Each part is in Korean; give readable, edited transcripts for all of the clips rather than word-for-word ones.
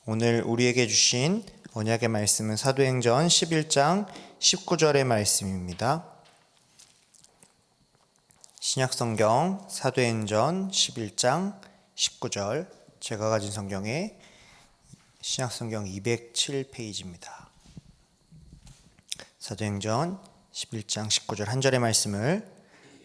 오늘 우리에게 주신 언약의 말씀은 사도행전 11장 19절의 말씀입니다. 신약성경 사도행전 11장 19절, 제가 가진 성경에 신약성경 207페이지입니다. 사도행전 11장 19절 한 절의 말씀을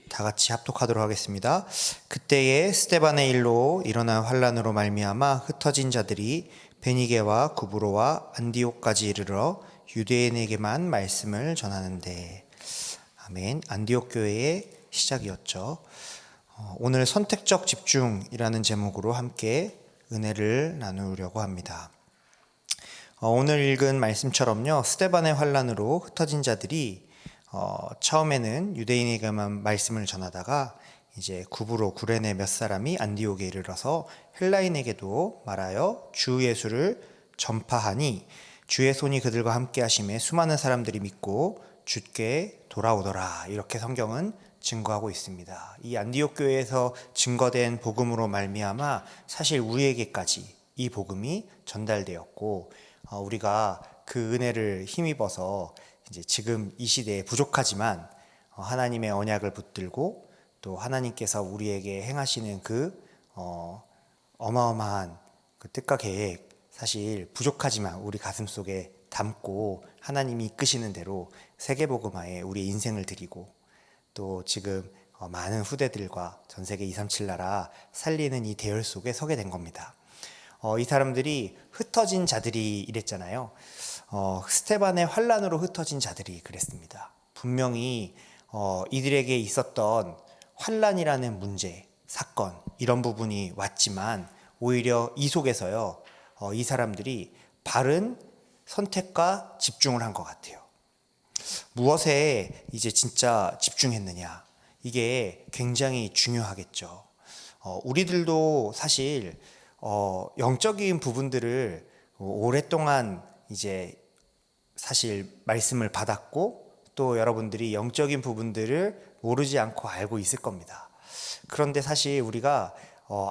다 같이 합독하도록 하겠습니다. 그때에 스데반의 일로 일어난 환란으로 말미암아 흩어진 자들이 베니게와 구브로와 안디옥까지 이르러 유대인에게만 말씀을 전하는데, 아멘. 안디옥 교회의 시작이었죠. 오늘 선택적 집중이라는 제목으로 함께 은혜를 나누려고 합니다. 오늘 읽은 말씀처럼요, 스데반의 환란으로 흩어진 자들이 처음에는 유대인에게만 말씀을 전하다가 이제 구브로 구레네 몇 사람이 안디옥에 이르러서 헬라인에게도 말하여 주 예수를 전파하니 주의 손이 그들과 함께 하심에 수많은 사람들이 믿고 주께 돌아오더라. 이렇게 성경은 증거하고 있습니다. 이 안디옥 교회에서 증거된 복음으로 말미암아 사실 우리에게까지 이 복음이 전달되었고, 우리가 그 은혜를 힘입어서 이제 지금 이 시대에 부족하지만 하나님의 언약을 붙들고 또 하나님께서 우리에게 행하시는 그 어마어마한 그 뜻과 계획, 사실 부족하지만 우리 가슴속에 담고 하나님이 이끄시는 대로 세계복음화에 우리의 인생을 드리고, 또 지금 많은 후대들과 전세계 237 나라 살리는 이 대열 속에 서게 된 겁니다. 이 사람들이 흩어진 자들이 이랬잖아요. 스데반의 환란으로 흩어진 자들이 그랬습니다. 분명히 이들에게 있었던 환란이라는 문제, 사건, 이런 부분이 왔지만 오히려 이 속에서요, 이 사람들이 바른 선택과 집중을 한 것 같아요. 무엇에 이제 진짜 집중했느냐, 이게 굉장히 중요하겠죠. 우리들도 사실 영적인 부분들을 오랫동안 이제 사실 말씀을 받았고, 또 여러분들이 영적인 부분들을 모르지 않고 알고 있을 겁니다. 그런데 사실 우리가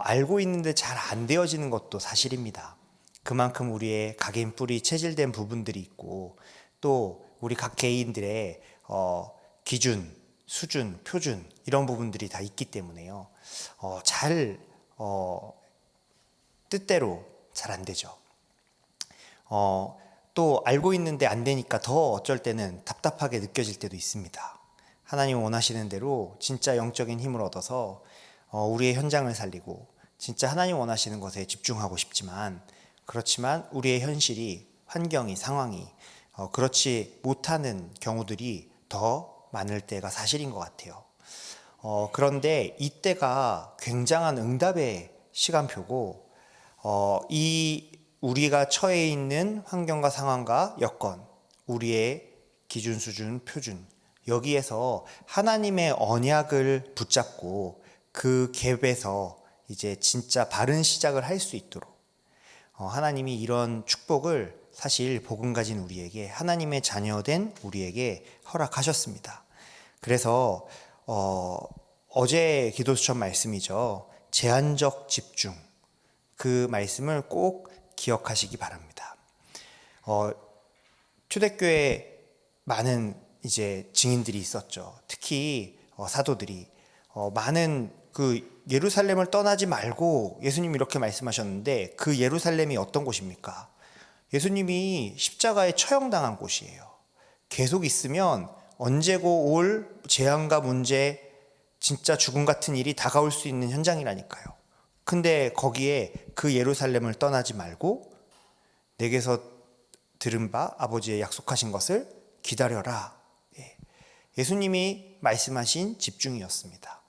알고 있는데 잘 안 되어지는 것도 사실입니다. 그만큼 우리의 각인 뿌리 체질된 부분들이 있고, 또 우리 각 개인들의 기준, 수준, 표준, 이런 부분들이 다 있기 때문에요, 뜻대로 잘 안 되죠. 또 알고 있는데 안 되니까 더 어쩔 때는 답답하게 느껴질 때도 있습니다. 하나님 원하시는 대로 진짜 영적인 힘을 얻어서 우리의 현장을 살리고 진짜 하나님 원하시는 것에 집중하고 싶지만, 그렇지만 우리의 현실이, 환경이, 상황이 그렇지 못하는 경우들이 더 많을 때가 사실인 것 같아요. 그런데 이때가 굉장한 응답의 시간표고, 이 우리가 처해 있는 환경과 상황과 여건, 우리의 기준, 수준, 표준, 여기에서 하나님의 언약을 붙잡고 그 갭에서 이제 진짜 바른 시작을 할 수 있도록 하나님이 이런 축복을 사실 복음 가진 우리에게, 하나님의 자녀된 우리에게 허락하셨습니다. 그래서 어제 기도수천 말씀이죠. 제한적 집중, 그 말씀을 꼭 기억하시기 바랍니다. 초대교회 많은 이제 증인들이 있었죠. 특히 사도들이 많은 그 예루살렘을 떠나지 말고 예수님이 이렇게 말씀하셨는데, 그 예루살렘이 어떤 곳입니까? 예수님이 십자가에 처형당한 곳이에요. 계속 있으면 언제고 올 재앙과 문제, 진짜 죽음 같은 일이 다가올 수 있는 현장이라니까요. 근데 거기에 그 예루살렘을 떠나지 말고 내게서 들은 바 아버지의 약속하신 것을 기다려라. 예수님이 말씀하신 집중이었습니다.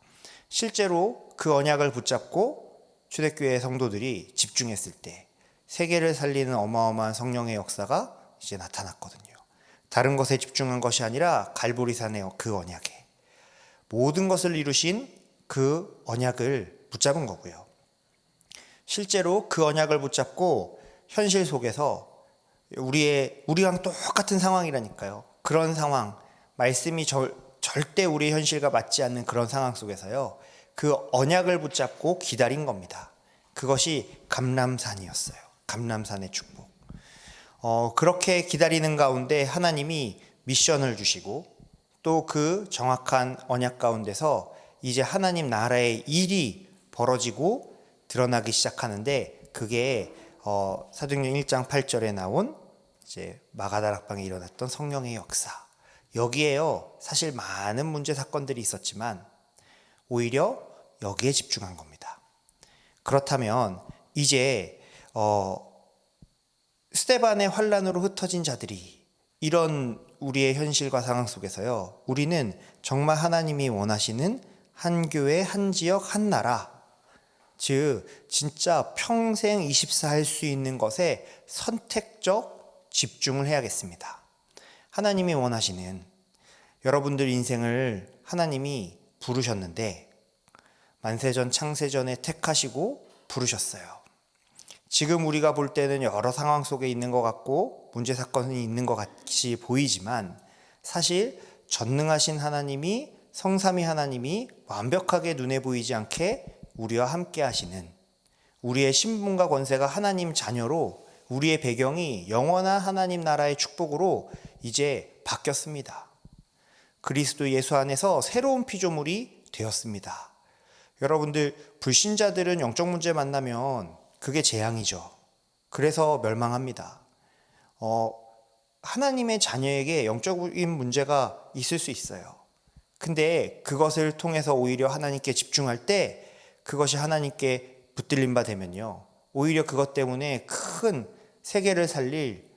실제로 그 언약을 붙잡고 초대교회 성도들이 집중했을 때 세계를 살리는 어마어마한 성령의 역사가 이제 나타났거든요. 다른 것에 집중한 것이 아니라 갈보리산의 그 언약에, 모든 것을 이루신 그 언약을 붙잡은 거고요. 실제로 그 언약을 붙잡고 현실 속에서 우리랑 똑같은 상황이라니까요. 그런 상황, 말씀이 절대 우리의 현실과 맞지 않는 그런 상황 속에서요, 그 언약을 붙잡고 기다린 겁니다. 그것이 감람산이었어요. 감람산의 축복. 그렇게 기다리는 가운데 하나님이 미션을 주시고 또 그 정확한 언약 가운데서 이제 하나님 나라의 일이 벌어지고 드러나기 시작하는데, 그게 사도행전 1장 8절에 나온 이제 마가다락방에 일어났던 성령의 역사. 여기에요, 사실 많은 문제 사건들이 있었지만 오히려 여기에 집중한 겁니다. 그렇다면 이제 스데반의 환난으로 흩어진 자들이, 이런 우리의 현실과 상황 속에서요, 우리는 정말 하나님이 원하시는 한 교회, 한 지역, 한 나라, 즉 진짜 평생 24 할 수 있는 것에 선택적 집중을 해야겠습니다. 하나님이 원하시는, 여러분들 인생을 하나님이 부르셨는데 만세전 창세전에 택하시고 부르셨어요. 지금 우리가 볼 때는 여러 상황 속에 있는 것 같고 문제 사건이 있는 것 같이 보이지만, 사실 전능하신 하나님이, 성삼위 하나님이 완벽하게 눈에 보이지 않게 우리와 함께 하시는, 우리의 신분과 권세가 하나님 자녀로, 우리의 배경이 영원한 하나님 나라의 축복으로 이제 바뀌었습니다. 그리스도 예수 안에서 새로운 피조물이 되었습니다. 여러분들, 불신자들은 영적 문제 만나면 그게 재앙이죠. 그래서 멸망합니다. 하나님의 자녀에게 영적인 문제가 있을 수 있어요. 근데 그것을 통해서 오히려 하나님께 집중할 때, 그것이 하나님께 붙들림 바 되면요, 오히려 그것 때문에 큰 세계를 살릴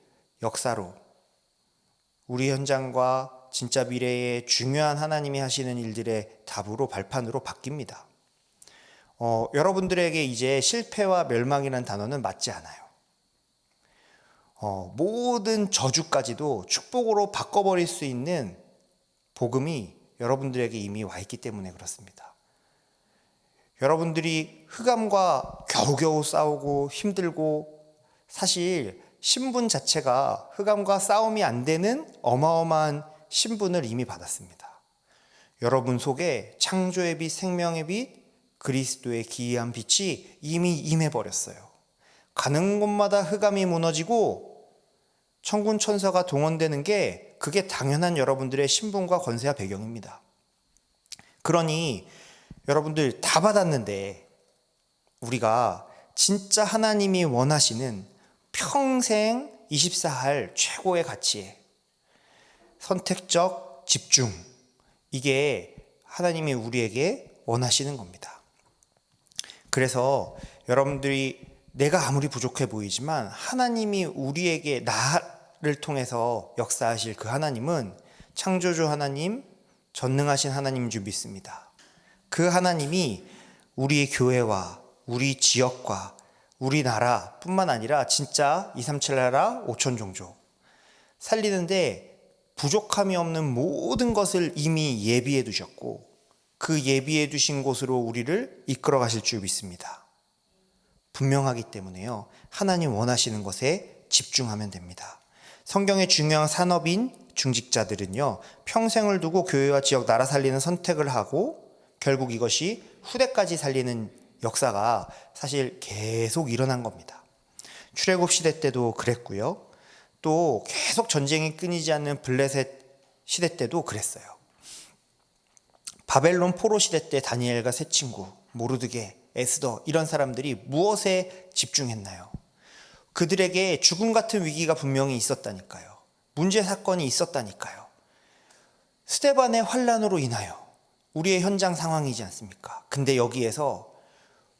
역사로, 우리 현장과 진짜 미래의 중요한 하나님이 하시는 일들의 답으로, 발판으로 바뀝니다. 여러분들에게 이제 실패와 멸망이라는 단어는 맞지 않아요. 모든 저주까지도 축복으로 바꿔버릴 수 있는 복음이 여러분들에게 이미 와 있기 때문에 그렇습니다. 여러분들이 흑암과 겨우겨우 싸우고 힘들고, 사실 신분 자체가 흑암과 싸움이 안 되는 어마어마한 신분을 이미 받았습니다. 여러분 속에 창조의 빛, 생명의 빛, 그리스도의 기이한 빛이 이미 임해버렸어요. 가는 곳마다 흑암이 무너지고 천군 천사가 동원되는 게, 그게 당연한 여러분들의 신분과 권세와 배경입니다. 그러니 여러분들 다 받았는데, 우리가 진짜 하나님이 원하시는 평생 24 할 최고의 가치에 선택적 집중, 이게 하나님이 우리에게 원하시는 겁니다. 그래서 여러분들이, 내가 아무리 부족해 보이지만 하나님이 우리에게, 나를 통해서 역사하실 그 하나님은 창조주 하나님, 전능하신 하나님인 줄 믿습니다. 그 하나님이 우리 교회와 우리 지역과 우리나라 뿐만 아니라 진짜 237 나라 5천 종족 살리는데 부족함이 없는 모든 것을 이미 예비해 두셨고, 그 예비해 두신 곳으로 우리를 이끌어 가실 줄 믿습니다. 분명하기 때문에요, 하나님 원하시는 것에 집중하면 됩니다. 성경의 중요한 산업인 중직자들은요, 평생을 두고 교회와 지역, 나라 살리는 선택을 하고 결국 이것이 후대까지 살리는 역사가 사실 계속 일어난 겁니다. 출애굽 시대 때도 그랬고요, 또 계속 전쟁이 끊이지 않는 블레셋 시대 때도 그랬어요. 바벨론 포로 시대 때 다니엘과 세 친구, 모르드게, 에스더, 이런 사람들이 무엇에 집중했나요? 그들에게 죽음 같은 위기가 분명히 있었다니까요. 문제 사건이 있었다니까요. 스데반의 환난으로 인하여 우리의 현장 상황이지 않습니까? 근데 여기에서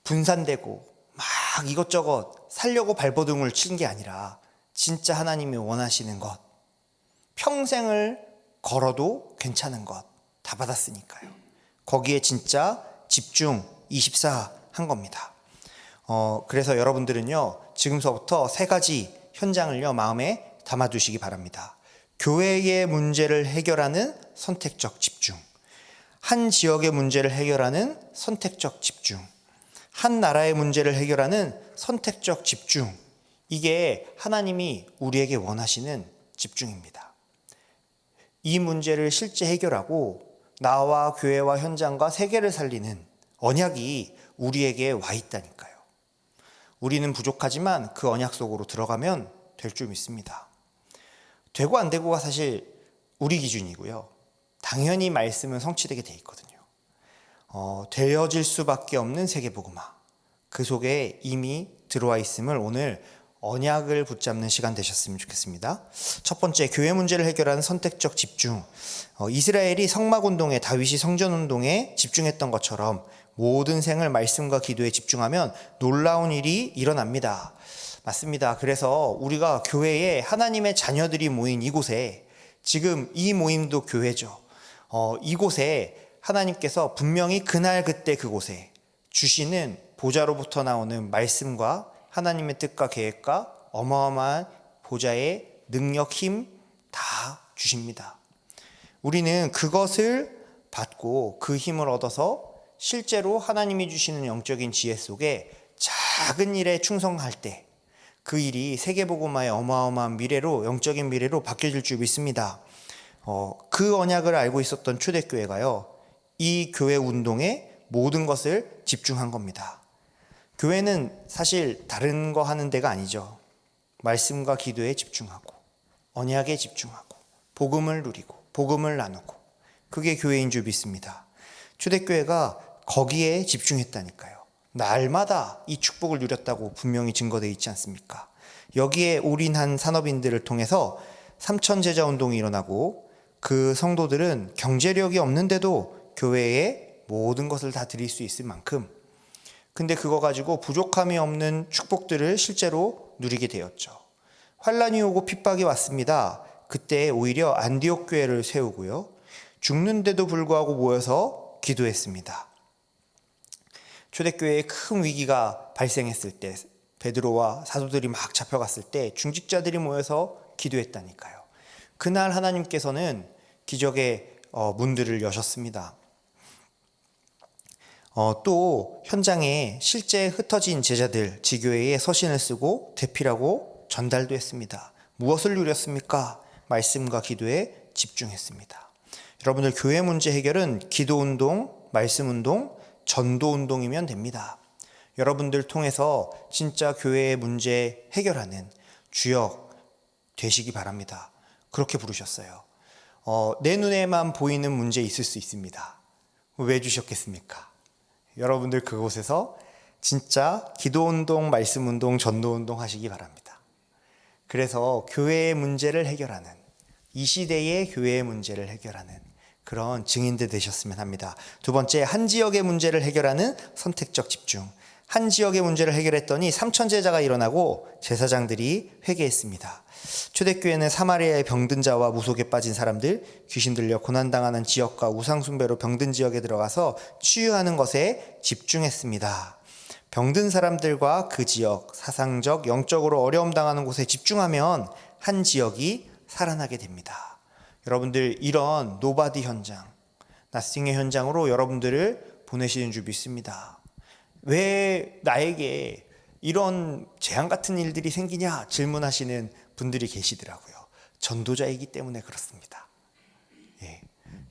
분산되고 막 이것저것 살려고 발버둥을 친 게 아니라 진짜 하나님이 원하시는 것, 평생을 걸어도 괜찮은 것 다 받았으니까요. 거기에 진짜 집중 24 한 겁니다. 그래서 여러분들은요, 지금서부터 세 가지 현장을요, 마음에 담아두시기 바랍니다. 교회의 문제를 해결하는 선택적 집중, 한 지역의 문제를 해결하는 선택적 집중, 한 나라의 문제를 해결하는 선택적 집중, 이게 하나님이 우리에게 원하시는 집중입니다. 이 문제를 실제 해결하고 나와 교회와 현장과 세계를 살리는 언약이 우리에게 와 있다니까요. 우리는 부족하지만 그 언약 속으로 들어가면 될 줄 믿습니다. 되고 안 되고가 사실 우리 기준이고요. 당연히 말씀은 성취되게 돼 있거든요. 되어질 수밖에 없는 세계복음화, 그 속에 이미 들어와 있음을 오늘 언약을 붙잡는 시간 되셨으면 좋겠습니다. 첫 번째, 교회 문제를 해결하는 선택적 집중. 이스라엘이 성막운동에, 다윗이 성전운동에 집중했던 것처럼 모든 생을 말씀과 기도에 집중하면 놀라운 일이 일어납니다. 맞습니다. 그래서 우리가 교회에 하나님의 자녀들이 모인 이곳에, 지금 이 모임도 교회죠. 이곳에 하나님께서 분명히 그날 그때 그곳에 주시는 보좌로부터 나오는 말씀과 하나님의 뜻과 계획과 어마어마한 보좌의 능력, 힘 다 주십니다. 우리는 그것을 받고 그 힘을 얻어서 실제로 하나님이 주시는 영적인 지혜 속에 작은 일에 충성할 때 그 일이 세계복음화의 어마어마한 미래로, 영적인 미래로 바뀌어질 줄 믿습니다. 그 언약을 알고 있었던 초대교회가요, 이 교회 운동에 모든 것을 집중한 겁니다. 교회는 사실 다른 거 하는 데가 아니죠. 말씀과 기도에 집중하고, 언약에 집중하고, 복음을 누리고, 복음을 나누고, 그게 교회인 줄 믿습니다. 초대교회가 거기에 집중했다니까요. 날마다 이 축복을 누렸다고 분명히 증거되어 있지 않습니까? 여기에 올인한 산업인들을 통해서 삼천제자 운동이 일어나고, 그 성도들은 경제력이 없는데도 교회에 모든 것을 다 드릴 수 있을 만큼, 근데 그거 가지고 부족함이 없는 축복들을 실제로 누리게 되었죠. 환란이 오고 핍박이 왔습니다. 그때 오히려 안디옥 교회를 세우고요, 죽는데도 불구하고 모여서 기도했습니다. 초대교회에 큰 위기가 발생했을 때, 베드로와 사도들이 막 잡혀갔을 때 중직자들이 모여서 기도했다니까요. 그날 하나님께서는 기적의 문들을 여셨습니다. 또 현장에 실제 흩어진 제자들, 지교회에 서신을 쓰고 대피라고 전달도 했습니다. 무엇을 누렸습니까? 말씀과 기도에 집중했습니다. 여러분들, 교회 문제 해결은 기도운동, 말씀운동, 전도운동이면 됩니다. 여러분들 통해서 진짜 교회의 문제 해결하는 주역 되시기 바랍니다. 그렇게 부르셨어요. 내 눈에만 보이는 문제 있을 수 있습니다. 왜 주셨겠습니까? 여러분들 그곳에서 진짜 기도운동, 말씀운동, 전도운동 하시기 바랍니다. 그래서 교회의 문제를 해결하는, 이 시대의 교회의 문제를 해결하는 그런 증인들 되셨으면 합니다. 두 번째, 한 지역의 문제를 해결하는 선택적 집중. 한 지역의 문제를 해결했더니 삼천제자가 일어나고 제사장들이 회개했습니다. 초대교회는 사마리아의 병든 자와 무속에 빠진 사람들, 귀신 들려 고난당하는 지역과 우상숭배로 병든 지역에 들어가서 치유하는 것에 집중했습니다. 병든 사람들과 그 지역, 사상적, 영적으로 어려움 당하는 곳에 집중하면 한 지역이 살아나게 됩니다. 여러분들, 이런 노바디 현장, 나싱의 현장으로 여러분들을 보내시는 줄 믿습니다. 왜 나에게 이런 재앙 같은 일들이 생기냐 질문하시는 분들이 계시더라고요. 전도자이기 때문에 그렇습니다. 예.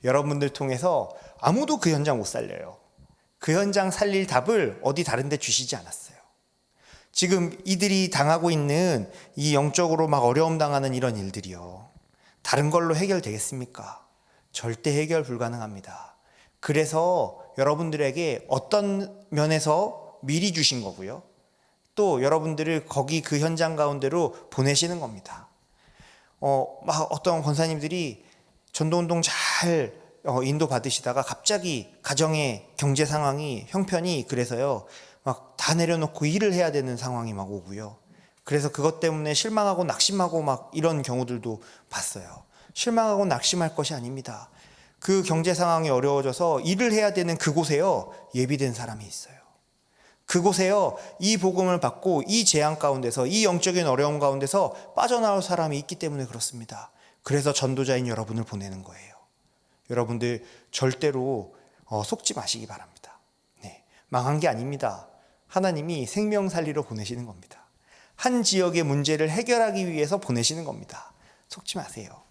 여러분들 통해서 아무도 그 현장 못 살려요. 그 현장 살릴 답을 어디 다른 데 주시지 않았어요. 지금 이들이 당하고 있는 이 영적으로 막 어려움 당하는 이런 일들이요, 다른 걸로 해결되겠습니까? 절대 해결 불가능합니다. 그래서 여러분들에게 어떤 면에서 미리 주신 거고요, 또 여러분들을 거기 그 현장 가운데로 보내시는 겁니다. 막 어떤 권사님들이 전도운동 잘 인도 받으시다가 갑자기 가정의 경제 상황이, 형편이 그래서요, 막 다 내려놓고 일을 해야 되는 상황이 막 오고요. 그래서 그것 때문에 실망하고 낙심하고 막 이런 경우들도 봤어요. 실망하고 낙심할 것이 아닙니다. 그 경제 상황이 어려워져서 일을 해야 되는 그곳에요, 예비된 사람이 있어요. 그곳에요, 이 복음을 받고 이 재앙 가운데서, 이 영적인 어려움 가운데서 빠져나올 사람이 있기 때문에 그렇습니다. 그래서 전도자인 여러분을 보내는 거예요. 여러분들 절대로 속지 마시기 바랍니다. 네, 망한 게 아닙니다. 하나님이 생명 살리러 보내시는 겁니다. 한 지역의 문제를 해결하기 위해서 보내시는 겁니다. 속지 마세요.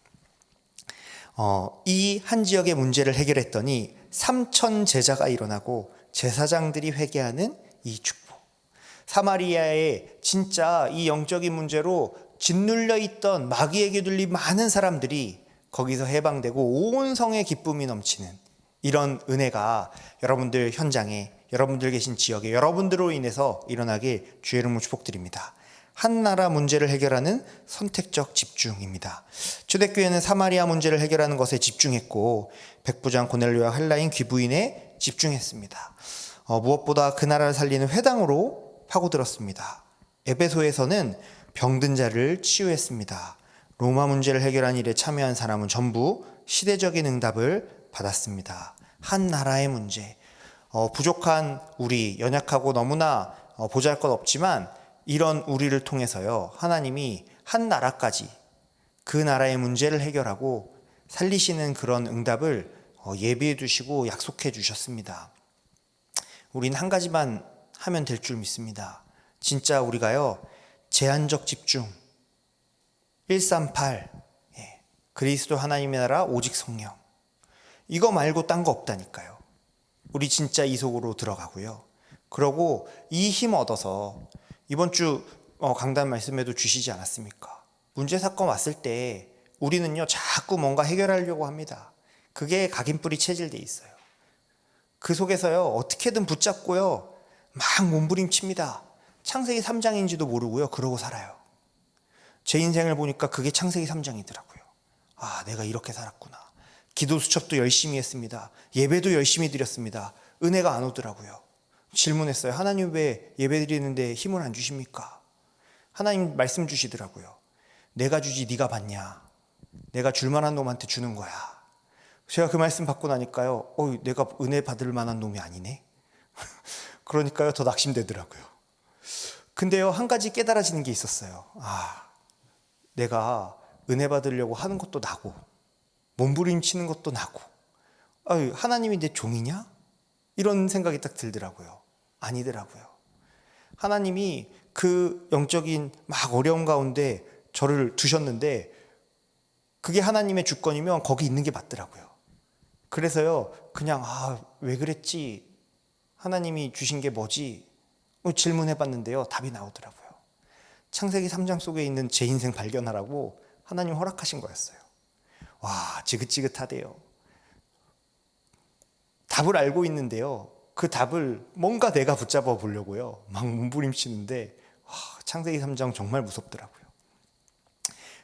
이 한 지역의 문제를 해결했더니 3천 제자가 일어나고 제사장들이 회개하는 이 축복. 사마리아에 진짜 이 영적인 문제로 짓눌려 있던 마귀에게 눌린 많은 사람들이 거기서 해방되고 온 성에 기쁨이 넘치는 이런 은혜가 여러분들 현장에, 여러분들 계신 지역에, 여러분들로 인해서 일어나길 주의 이름으로 축복드립니다. 한 나라 문제를 해결하는 선택적 집중입니다. 초대교회는 사마리아 문제를 해결하는 것에 집중했고 백부장 고넬료와 한라인 귀부인에 집중했습니다. 무엇보다 그 나라를 살리는 회당으로 파고들었습니다. 에베소에서는 병든 자를 치유했습니다. 로마 문제를 해결한 일에 참여한 사람은 전부 시대적인 응답을 받았습니다. 한 나라의 문제, 부족한 우리, 연약하고 너무나 보잘것없지만 이런 우리를 통해서요, 하나님이 한 나라까지 그 나라의 문제를 해결하고 살리시는 그런 응답을 예비해 두시고 약속해 주셨습니다. 우린 한 가지만 하면 될 줄 믿습니다. 진짜 우리가요, 제한적 집중, 138, 그리스도 하나님의 나라 오직 성령, 이거 말고 딴 거 없다니까요. 우리 진짜 이 속으로 들어가고요. 그러고 이 힘 얻어서 이번 주 강단 말씀에도 주시지 않았습니까? 문제 사건 왔을 때 우리는요, 자꾸 뭔가 해결하려고 합니다. 그게 각인뿌리 체질돼 있어요. 그 속에서요, 어떻게든 붙잡고요, 막 몸부림칩니다. 창세기 3장인지도 모르고요, 그러고 살아요. 제 인생을 보니까 그게 창세기 3장이더라고요. 아, 내가 이렇게 살았구나. 기도 수첩도 열심히 했습니다. 예배도 열심히 드렸습니다. 은혜가 안 오더라고요. 질문했어요. 하나님 왜 예배 드리는데 힘을 안 주십니까? 하나님 말씀 주시더라고요. 내가 주지 네가 받냐. 내가 줄 만한 놈한테 주는 거야. 제가 그 말씀 받고 나니까요, 내가 은혜 받을 만한 놈이 아니네. 그러니까요, 더 낙심되더라고요. 근데요, 한 가지 깨달아지는 게 있었어요. 내가 은혜 받으려고 하는 것도 나고 몸부림치는 것도 나고 하나님이 내 종이냐? 이런 생각이 딱 들더라고요. 아니더라고요. 하나님이 그 영적인 막 어려움 가운데 저를 두셨는데 그게 하나님의 주권이면 거기 있는 게 맞더라고요. 그래서요, 그냥 왜 그랬지? 하나님이 주신 게 뭐지? 질문해봤는데요, 답이 나오더라고요. 창세기 3장 속에 있는 제 인생 발견하라고 하나님 허락하신 거였어요. 와, 지긋지긋하대요. 답을 알고 있는데요, 그 답을 뭔가 내가 붙잡아 보려고요, 막 몸부림치는데 창세기 3장 정말 무섭더라고요.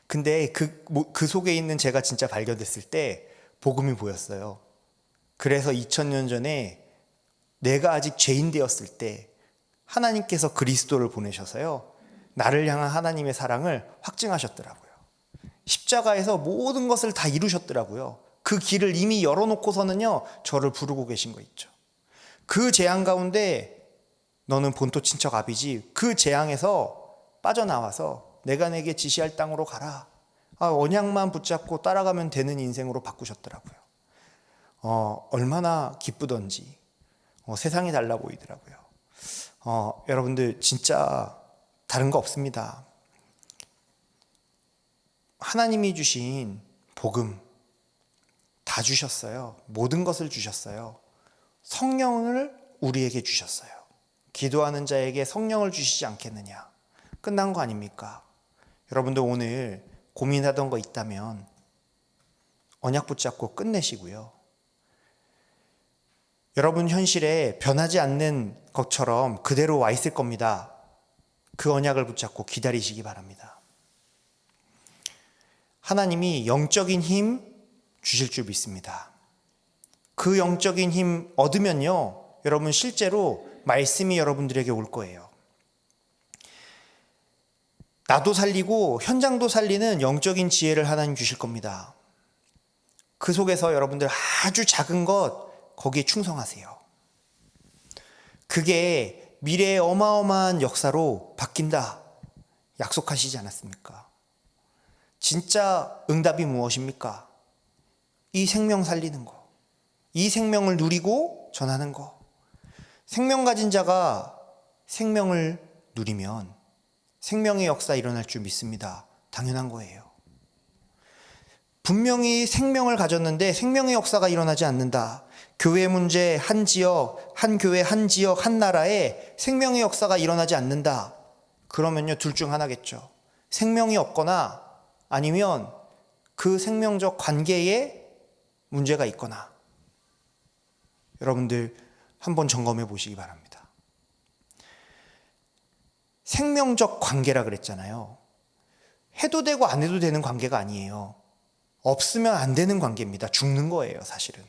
근데 그 속에 있는 제가 진짜 발견됐을 때 복음이 보였어요. 그래서 2000년 전에 내가 아직 죄인 되었을 때 하나님께서 그리스도를 보내셔서요, 나를 향한 하나님의 사랑을 확증하셨더라고요. 십자가에서 모든 것을 다 이루셨더라고요. 그 길을 이미 열어놓고서는요, 저를 부르고 계신 거 있죠. 그 재앙 가운데 너는 본토 친척 아비지, 그 재앙에서 빠져나와서 내가 내게 지시할 땅으로 가라. 언약만 붙잡고 따라가면 되는 인생으로 바꾸셨더라고요. 얼마나 기쁘던지 세상이 달라 보이더라고요. 여러분들 진짜 다른 거 없습니다. 하나님이 주신 복음 다 주셨어요. 모든 것을 주셨어요. 성령을 우리에게 주셨어요. 기도하는 자에게 성령을 주시지 않겠느냐. 끝난 거 아닙니까? 여러분들 오늘 고민하던 거 있다면 언약 붙잡고 끝내시고요. 여러분 현실에 변하지 않는 것처럼 그대로 와 있을 겁니다. 그 언약을 붙잡고 기다리시기 바랍니다. 하나님이 영적인 힘 주실 줄 믿습니다. 그 영적인 힘 얻으면요, 여러분 실제로 말씀이 여러분들에게 올 거예요. 나도 살리고 현장도 살리는 영적인 지혜를 하나님 주실 겁니다. 그 속에서 여러분들 아주 작은 것 거기에 충성하세요. 그게 미래의 어마어마한 역사로 바뀐다 약속하시지 않았습니까? 진짜 응답이 무엇입니까? 이 생명 살리는 거, 이 생명을 누리고 전하는 거. 생명 가진 자가 생명을 누리면 생명의 역사 일어날 줄 믿습니다. 당연한 거예요. 분명히 생명을 가졌는데 생명의 역사가 일어나지 않는다. 교회 문제 한 지역, 한 교회, 한 지역, 한 나라에 생명의 역사가 일어나지 않는다. 그러면요, 둘 중 하나겠죠. 생명이 없거나 아니면 그 생명적 관계에 문제가 있거나. 여러분들 한번 점검해 보시기 바랍니다. 생명적 관계라 그랬잖아요. 해도 되고 안 해도 되는 관계가 아니에요. 없으면 안 되는 관계입니다. 죽는 거예요, 사실은.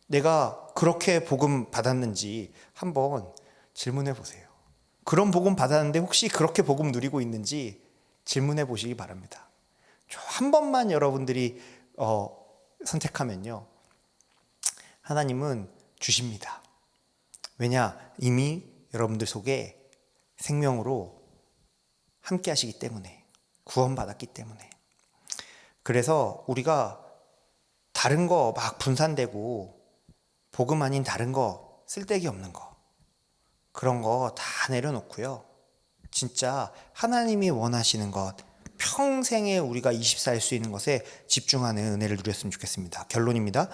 내가 그렇게 복음 받았는지 한번 질문해 보세요. 그런 복음 받았는데 혹시 그렇게 복음 누리고 있는지 질문해 보시기 바랍니다. 한 번만 여러분들이 선택하면요, 하나님은 주십니다. 왜냐? 이미 여러분들 속에 생명으로 함께 하시기 때문에, 구원받았기 때문에. 그래서 우리가 다른 거 막 분산되고 복음 아닌 다른 거, 쓸데기 없는 거, 그런 거 다 내려놓고요, 진짜 하나님이 원하시는 것, 평생에 우리가 24일 수 있는 것에 집중하는 은혜를 누렸으면 좋겠습니다. 결론입니다.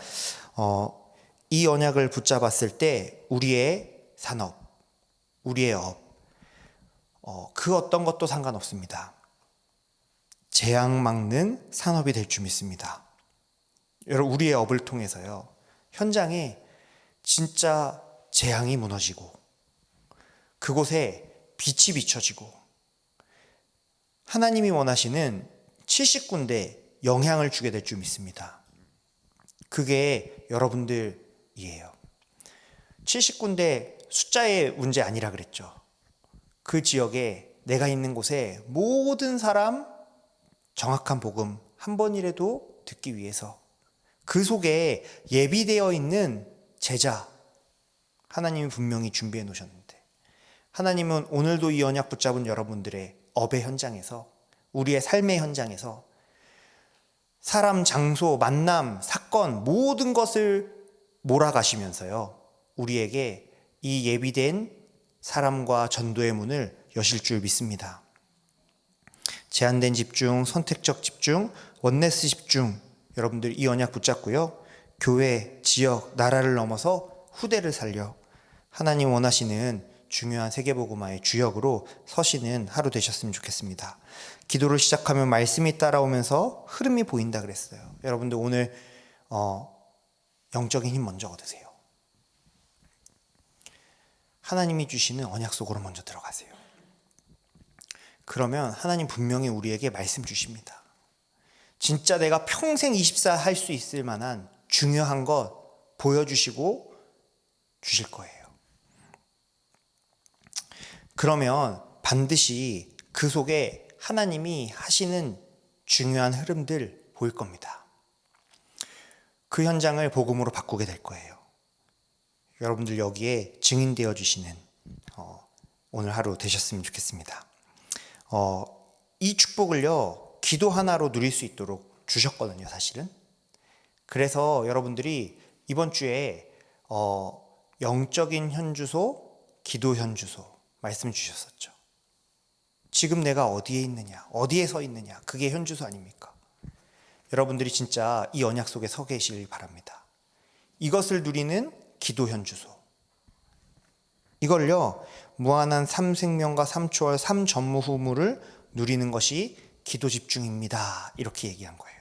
이 언약을 붙잡았을 때 우리의 산업, 우리의 업, 그 어떤 것도 상관없습니다. 재앙 막는 산업이 될 줄 믿습니다. 여러분, 우리의 업을 통해서요, 현장에 진짜 재앙이 무너지고 그곳에 빛이 비춰지고 하나님이 원하시는 70군데 영향을 주게 될 줄 믿습니다. 그게 여러분들이에요. 70군데 숫자의 문제 아니라 그랬죠. 그 지역에, 내가 있는 곳에 모든 사람 정확한 복음 한 번이라도 듣기 위해서, 그 속에 예비되어 있는 제자, 하나님이 분명히 준비해 놓으셨는데, 하나님은 오늘도 이 언약 붙잡은 여러분들의 업의 현장에서, 우리의 삶의 현장에서 사람, 장소, 만남, 사건, 모든 것을 몰아가시면서요, 우리에게 이 예비된 사람과 전도의 문을 여실 줄 믿습니다. 제한된 집중, 선택적 집중, 원네스 집중, 여러분들 이 언약 붙잡고요, 교회, 지역, 나라를 넘어서 후대를 살려 하나님 원하시는 중요한 세계복음화의 주역으로 서시는 하루 되셨으면 좋겠습니다. 기도를 시작하면 말씀이 따라오면서 흐름이 보인다 그랬어요. 여러분들 오늘 영적인 힘 먼저 얻으세요. 하나님이 주시는 언약 속으로 먼저 들어가세요. 그러면 하나님 분명히 우리에게 말씀 주십니다. 진짜 내가 평생 24 할 수 있을 만한 중요한 것 보여주시고 주실 거예요. 그러면 반드시 그 속에 하나님이 하시는 중요한 흐름들 보일 겁니다. 그 현장을 복음으로 바꾸게 될 거예요. 여러분들 여기에 증인되어 주시는 오늘 하루 되셨으면 좋겠습니다. 이 축복을요, 기도 하나로 누릴 수 있도록 주셨거든요, 사실은. 그래서 여러분들이 이번 주에 영적인 현주소, 기도 현주소 말씀 주셨었죠. 지금 내가 어디에 있느냐, 어디에 서 있느냐, 그게 현주소 아닙니까? 여러분들이 진짜 이 언약 속에 서 계시길 바랍니다. 이것을 누리는 기도 현주소, 이걸요, 무한한 3생명과 3초월 3전무후무를 누리는 것이 기도 집중입니다, 이렇게 얘기한 거예요.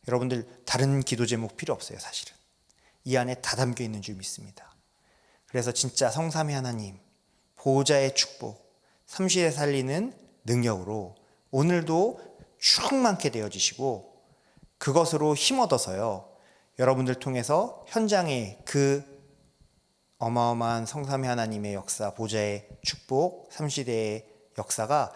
여러분들 다른 기도 제목 필요 없어요. 사실은 이 안에 다 담겨 있는 줄 믿습니다. 그래서 진짜 성삼위 하나님 보호자의 축복, 삼시에 살리는 능력으로 오늘도 충만케 되어지시고, 그것으로 힘 얻어서요, 여러분들 통해서 현장에 그 어마어마한 성삼위 하나님의 역사, 보좌의 축복, 삼시대의 역사가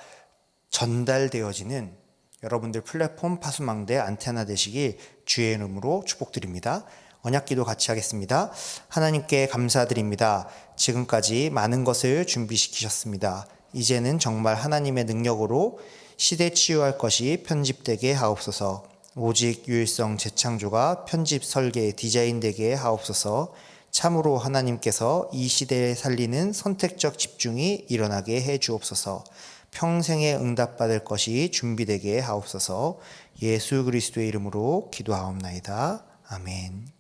전달되어지는 여러분들 플랫폼 파수망대 안테나 되시길 주의 이름으로 축복드립니다. 언약기도 같이 하겠습니다. 하나님께 감사드립니다. 지금까지 많은 것을 준비시키셨습니다. 이제는 정말 하나님의 능력으로 시대 치유할 것이 편집되게 하옵소서. 오직 유일성 재창조가 편집 설계 디자인되게 하옵소서. 참으로 하나님께서 이 시대에 살리는 선택적 집중이 일어나게 해 주옵소서. 평생에 응답받을 것이 준비되게 하옵소서. 예수 그리스도의 이름으로 기도하옵나이다. 아멘.